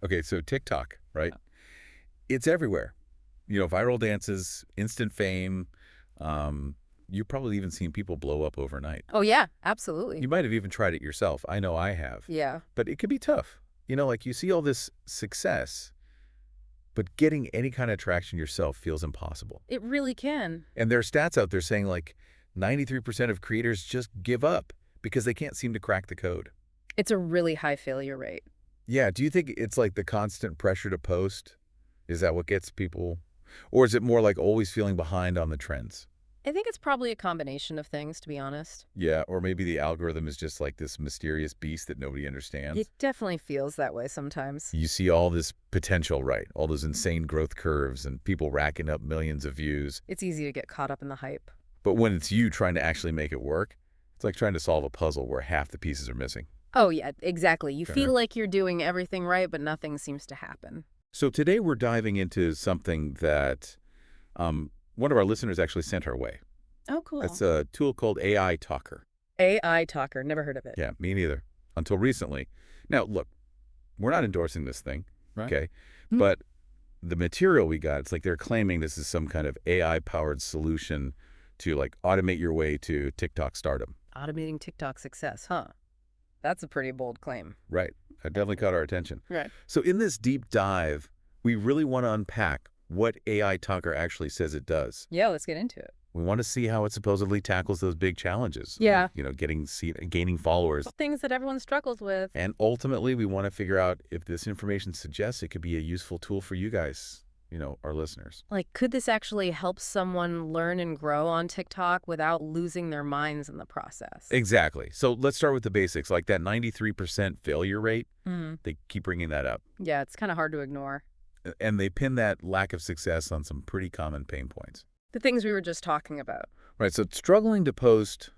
Okay, so TikTok, right? It's everywhere. Viral dances, instant fame. Um, you've probably even seen people blow up overnight. Oh, yeah, absolutely. You might have even tried it yourself. I know I have. Yeah, But it could be tough. Like you see all this success, but getting any kind of traction yourself feels impossible. it really can. And there are stats out there saying like 93% of creators just give up because they can't seem to crack the code. It's a really high failure rate. Yeah, do you think it's like the constant pressure to post? Is that what gets people? Or is it more like always feeling behind on the trends? I think it's probably a combination of things, to be honest. Yeah, or maybe the algorithm is just like this mysterious beast that nobody It understands. definitely feels that way sometimes. You see all this potential, right? All those insane growth curves and people racking up millions of views. It's easy to get caught up in the hype. But when it's you trying to actually make it work, it's like trying to solve a puzzle where half the pieces are missing. Oh, yeah, exactly. You Sure. feel like you're doing everything right, but nothing seems to happen. So today we're diving into something that one of our listeners actually sent our way. Oh, cool. It's a tool called AI Toker. AI Toker. Never heard of it. Yeah, me neither. Until recently. Now, look, we're not endorsing this thing, Right. okay? Hmm. But the material we got, it's like they're claiming this is some kind of AI-powered solution to like automate your way to TikTok stardom. Automating TikTok success, huh? That's a pretty bold claim. Right. That definitely caught our attention. Right. So in this deep dive, we really want to unpack what AI Toker actually says it does. Yeah, let's get into it. We want to see how it supposedly tackles those big challenges. Yeah. Gaining followers. Things that everyone struggles with. And ultimately, we want to figure out if this information suggests it could be a useful tool for you guys, our listeners. Like, could this actually help someone learn and grow on TikTok without losing their minds in the process? Exactly. So let's start with the basics, like that 93% failure rate. Hmm. They keep bringing that up. Yeah, it's kind of hard to ignore. And they pin that lack of success on some pretty common pain points. The things we were just talking about. Right, so struggling to post,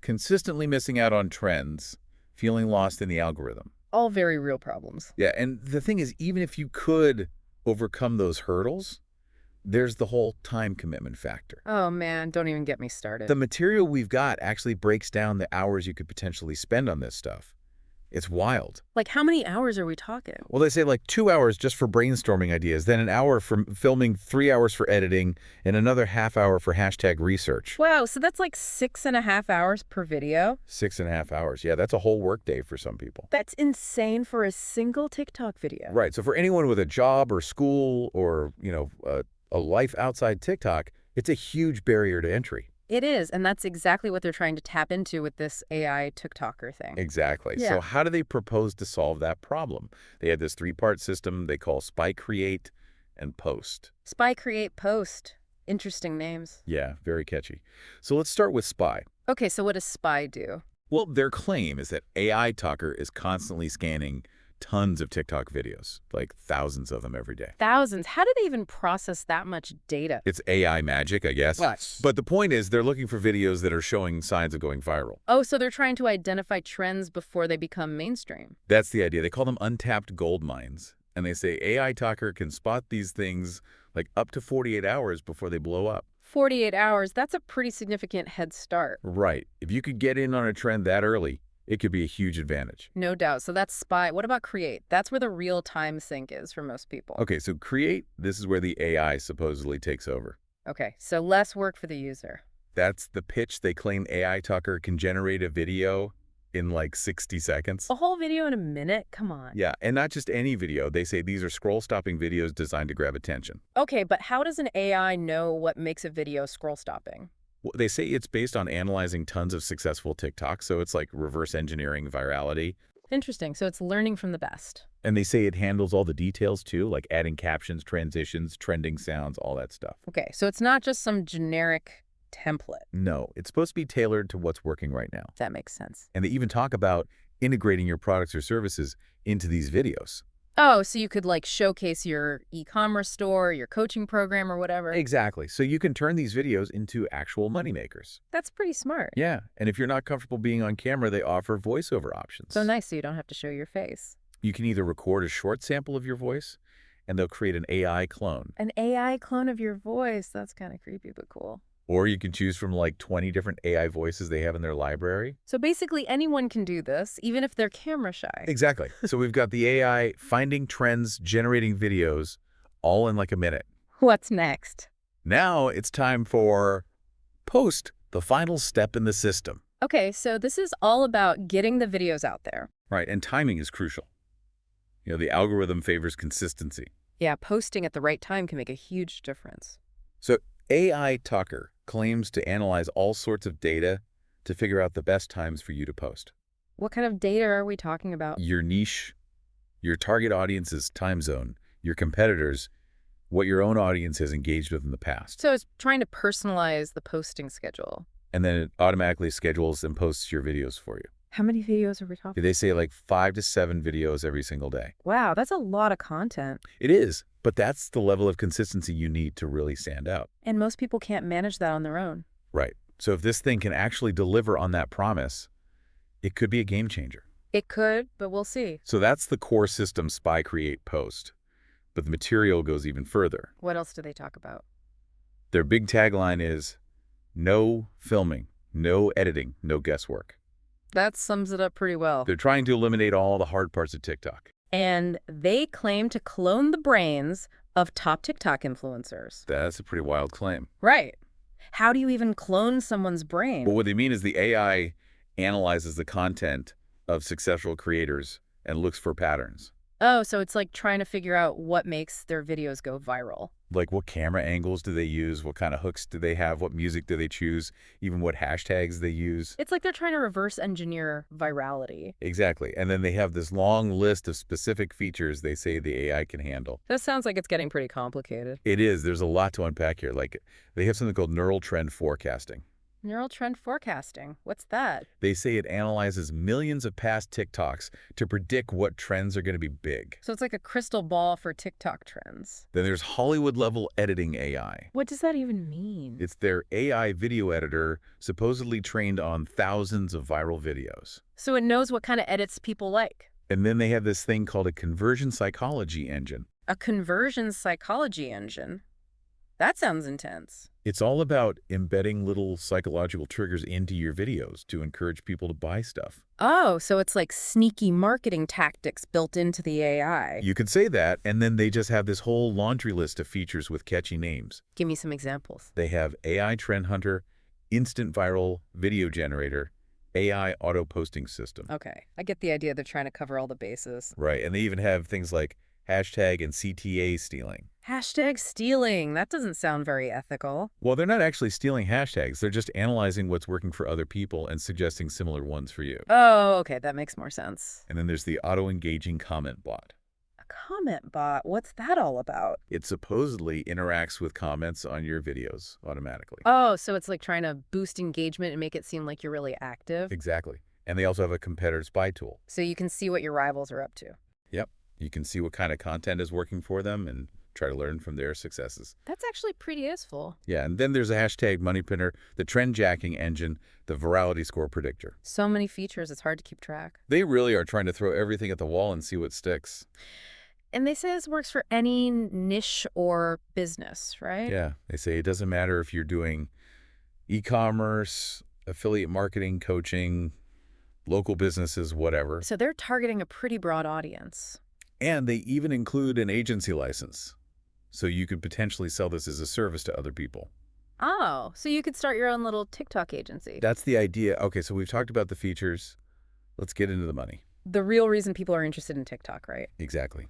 consistently missing out on trends, feeling lost in the algorithm. All very real problems. Yeah, and the thing is, even if you could overcome those hurdles, there's the whole time commitment factor. Oh, man, don't even get me started. The material we've got actually breaks down the hours you could potentially spend on this stuff. It's wild. Like, how many hours are we talking? Well, they say like 2 hours just for brainstorming ideas, then an hour for filming, 3 hours for editing, and another half hour for hashtag research. Wow, so that's like 6.5 hours per video? 6.5 hours. Yeah, that's a whole workday for some people. That's insane for a single TikTok video. Right. So for anyone with a job or school or, a life outside TikTok, it's a huge barrier to entry. It is, and that's exactly what they're trying to tap into with this AI TikToker thing. Exactly. Yeah. So how do they propose to solve that problem? They had this three-part system they call Spy, Create, and Post. Spy, Create, Post. Interesting names. Yeah, very catchy. So let's start with Spy. Okay, so what does Spy do? Well, their claim is that AI Talker is constantly scanning tons of TikTok videos, like thousands of them every day. Thousands. How do they even process that much data? It's AI magic, I guess. What? But the point is they're looking for videos that are showing signs of going viral. Oh, so they're trying to identify trends before they become mainstream. That's the idea. They call them untapped gold mines. And they say AI Talker can spot these things like up to 48 hours before they blow up. 48 hours, that's a pretty significant head start. Right. If you could get in on a trend that early, it could be a huge advantage. No doubt. So that's Spy. What about Create? That's where the real time sink is for most people. Okay, so Create, this is where the AI supposedly takes over. Okay, so less work for the user. That's the pitch. They claim AI Talker can generate a video in like 60 seconds. A whole video in a minute? Come on. Yeah, and not just any video. They say these are scroll-stopping videos designed to grab attention. Okay, but how does an AI know what makes a video scroll stopping? Well, they say it's based on analyzing tons of successful TikToks, so it's like reverse engineering virality. Interesting. So it's learning from the best. And they say it handles all the details too, like adding captions, transitions, trending sounds, all that stuff. Okay, so it's not just some generic template. No, it's supposed to be tailored to what's working right now. That makes sense. And they even talk about integrating your products or services into these videos. Oh, so you could like showcase your e-commerce store, your coaching program or whatever. Exactly. So you can turn these videos into actual moneymakers. That's pretty smart. Yeah. And if you're not comfortable being on camera, they offer voiceover options. So nice so you don't have to show your face. You can either record a short sample of your voice, and they'll create an AI clone. An AI clone of your voice. That's kind of creepy, but cool. Or you can choose from like 20 different AI voices they have in their library. So basically anyone can do this, even if they're camera shy. Exactly. So we've got the AI finding trends, generating videos, all in like a minute. What's next? Now it's time for post, the final step in the system. Okay, so this is all about getting the videos out there. Right, and timing is crucial. The algorithm favors consistency. Yeah, posting at the right time can make a huge difference. So AI Toker claims to analyze all sorts of data to figure out the best times for you to post. What kind of data are we talking about? Your niche, your target audience's time zone, your competitors, what your own audience has engaged with in the past. So it's trying to personalize the posting schedule. And then it automatically schedules and posts your videos for you. How many videos are we talking? They say like 5 to 7 videos every single day. Wow, that's a lot of content. It is, but that's the level of consistency you need to really stand out. And most people can't manage that on their own. Right. So if this thing can actually deliver on that promise, it could be a game changer. It could, but we'll see. So that's the core system spy, create, post. But the material goes even further. What else do they talk about? Their big tagline is no filming, no editing, no guesswork. That sums it up pretty well. They're trying to eliminate all the hard parts of TikTok. And they claim to clone the brains of top TikTok influencers. That's a pretty wild claim. Right. How do you even clone someone's brain? But what they mean is the AI analyzes the content of successful creators and looks for patterns. Oh, so it's like trying to figure out what makes their videos go viral. Like what camera angles do they use? What kind of hooks do they have? What music do they choose? Even what hashtags they use? It's like they're trying to reverse engineer virality. Exactly. And then they have this long list of specific features they say the AI can handle. That sounds like it's getting pretty complicated. It is. There's a lot to unpack here. Like they have something called neural trend forecasting. Neural trend forecasting. What's that? They say it analyzes millions of past TikToks to predict what trends are going to be big. So it's like a crystal ball for TikTok trends. Then there's Hollywood-level editing AI. What does that even mean? It's their AI video editor supposedly trained on thousands of viral videos. So it knows what kind of edits people like. And then they have this thing called a conversion psychology engine. A conversion psychology engine? That sounds intense. It's all about embedding little psychological triggers into your videos to encourage people to buy stuff. Oh, so it's like sneaky marketing tactics built into the AI. You could say that, and then they just have this whole laundry list of features with catchy names. Give me some examples. They have AI Trend Hunter, Instant Viral Video Generator, AI Auto Posting System. Okay, I get the idea they're trying to cover all the bases. Right, and they even have things like hashtag and CTA stealing. Hashtag stealing. That doesn't sound very ethical. Well, they're not actually stealing hashtags. They're just analyzing what's working for other people and suggesting similar ones for you. Oh, okay, that makes more sense. And then there's the auto-engaging comment bot. A comment bot? What's that all about? It supposedly interacts with comments on your videos automatically. Oh, so it's like trying to boost engagement and make it seem like you're really active? Exactly. And they also have a competitor spy tool. So you can see what your rivals are up to. Yep. You can see what kind of content is working for them and try to learn from their successes. That's actually pretty useful. Yeah, and then there's a hashtag money printer, the trend jacking engine, the virality score predictor. So many features, it's hard to keep track. They really are trying to throw everything at the wall and see what sticks. And they say this works for any niche or business, right? Yeah, they say it doesn't matter if you're doing e-commerce, affiliate marketing, coaching, local businesses, whatever. So they're targeting a pretty broad audience. And they even include an agency license. So you could potentially sell this as a service to other people. Oh, so you could start your own little TikTok agency. That's the idea. Okay, so we've talked about the features. Let's get into the money. The real reason people are interested in TikTok, right? Exactly.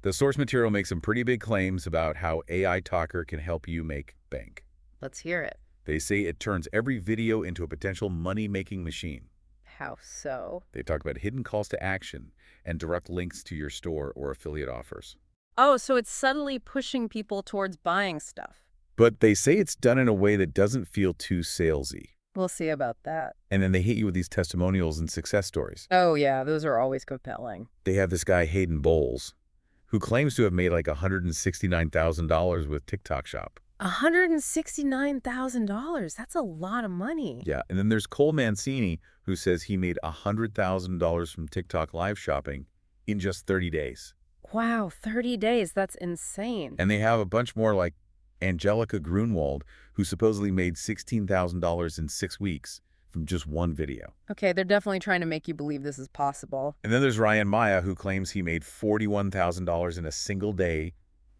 The source material makes some pretty big claims about how AI Toker can help you make bank. Let's hear it. They say it turns every video into a potential money-making machine. How so? They talk about hidden calls to action and direct links to your store or affiliate offers. Oh, so it's subtly pushing people towards buying stuff. But they say it's done in a way that doesn't feel too salesy. We'll see about that. And then they hit you with these testimonials and success stories. Oh, yeah, those are always compelling. They have this guy, Hayden Bowles, who claims to have made like $169,000 with TikTok Shop. $169,000. That's a lot of money. Yeah, and then there's Cole Mancini, who says he made $100,000 from TikTok live shopping in just 30 days. Wow, 30 days. That's insane. And they have a bunch more like Angelica Grunwald, who supposedly made $16,000 in 6 weeks from just one video. Okay, they're definitely trying to make you believe this is possible. And then there's Ryan Maya, who claims he made $41,000 in a single day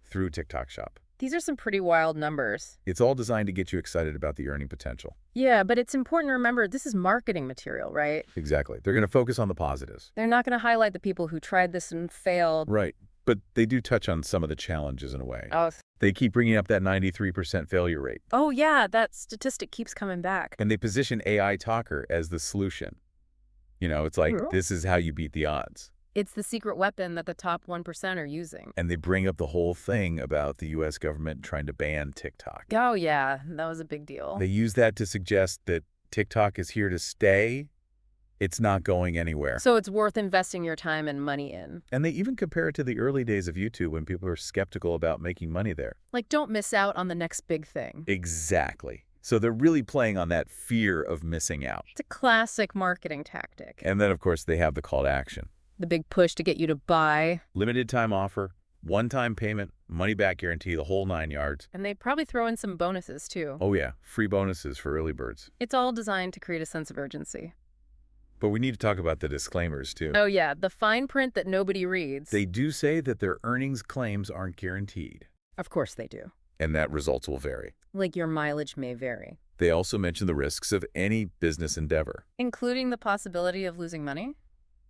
through TikTok Shop. These are some pretty wild numbers. It's all designed to get you excited about the earning potential. Yeah, but it's important to remember this is marketing material, right? Exactly. They're going to focus on the positives. They're not going to highlight the people who tried this and failed. Right. But they do touch on some of the challenges in a way. Oh, They keep bringing up that 93% failure rate. oh yeah, that statistic keeps coming back. And they position AI Toker as the solution. You know, it's like, this is how you beat the odds. It's the secret weapon that the top 1% are using. And they bring up the whole thing about the US government trying to ban TikTok. Oh yeah, that was a big deal. They use that to suggest that TikTok is here to stay. It's not going anywhere. So it's worth investing your time and money in. And they even compare it to the early days of YouTube when people were skeptical about making money there. Like, don't miss out on the next big thing. Exactly. So they're really playing on that fear of missing out. It's a classic marketing tactic. And then, of course, they have the call to action. The big push to get you to buy. Limited time offer, one-time payment, money-back guarantee, the whole 9 yards. And they probably throw in some bonuses, too. Oh yeah, free bonuses for early birds. It's all designed to create a sense of urgency. But we need to talk about the disclaimers, too. Oh yeah, the fine print that nobody reads. They do say that their earnings claims aren't guaranteed, Of course they do. and that results will vary. Like, your mileage may vary. They also mention the risks of any business endeavor. Including the possibility of losing money.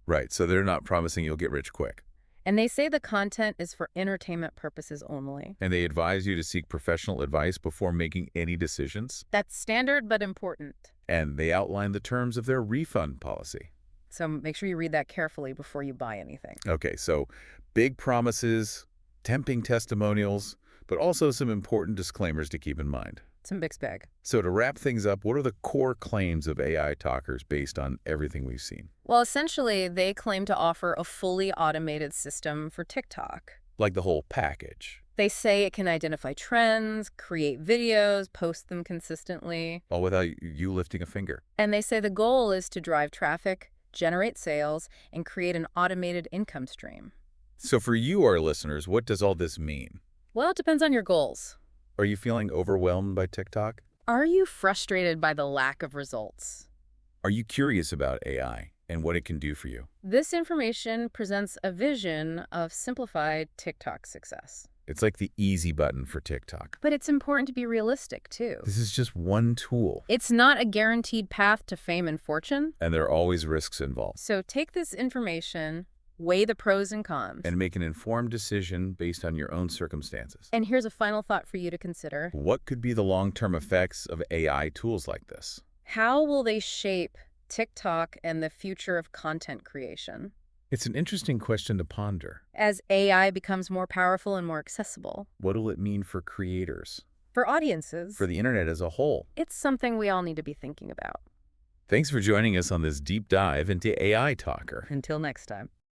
Right, so they're not promising you'll get rich quick. And they say the content is for entertainment purposes only. And they advise you to seek professional advice before making any decisions. That's standard but important. And they outline the terms of their refund policy. So make sure you read that carefully before you buy anything. Okay, so big promises, tempting testimonials, but also some important disclaimers to keep in mind. It's a mixed bag. So to wrap things up, what are the core claims of AI Talkers based on everything we've seen? Well, essentially, they claim to offer a fully automated system for TikTok. Like the whole package. They say it can identify trends, create videos, post them consistently. All without you lifting a finger. And they say the goal is to drive traffic, generate sales, and create an automated income stream. So for you, our listeners, what does all this mean? Well, it depends on your goals. Are you feeling overwhelmed by TikTok? Are you frustrated by the lack of results? Are you curious about AI and what it can do for you? This information presents a vision of simplified TikTok success. It's like the easy button for TikTok. But it's important to be realistic, too. This is just one tool. It's not a guaranteed path to fame and fortune. And there are always risks involved. So take this information, weigh the pros and cons. And make an informed decision based on your own circumstances. And here's a final thought for you to consider. What could be the long-term effects of AI tools like this? How will they shape TikTok and the future of content creation? It's an interesting question to ponder. As AI becomes more powerful and more accessible. What will it mean for creators? For audiences. For the internet as a whole? It's something we all need to be thinking about. Thanks for joining us on this deep dive into AI Talker. Until next time.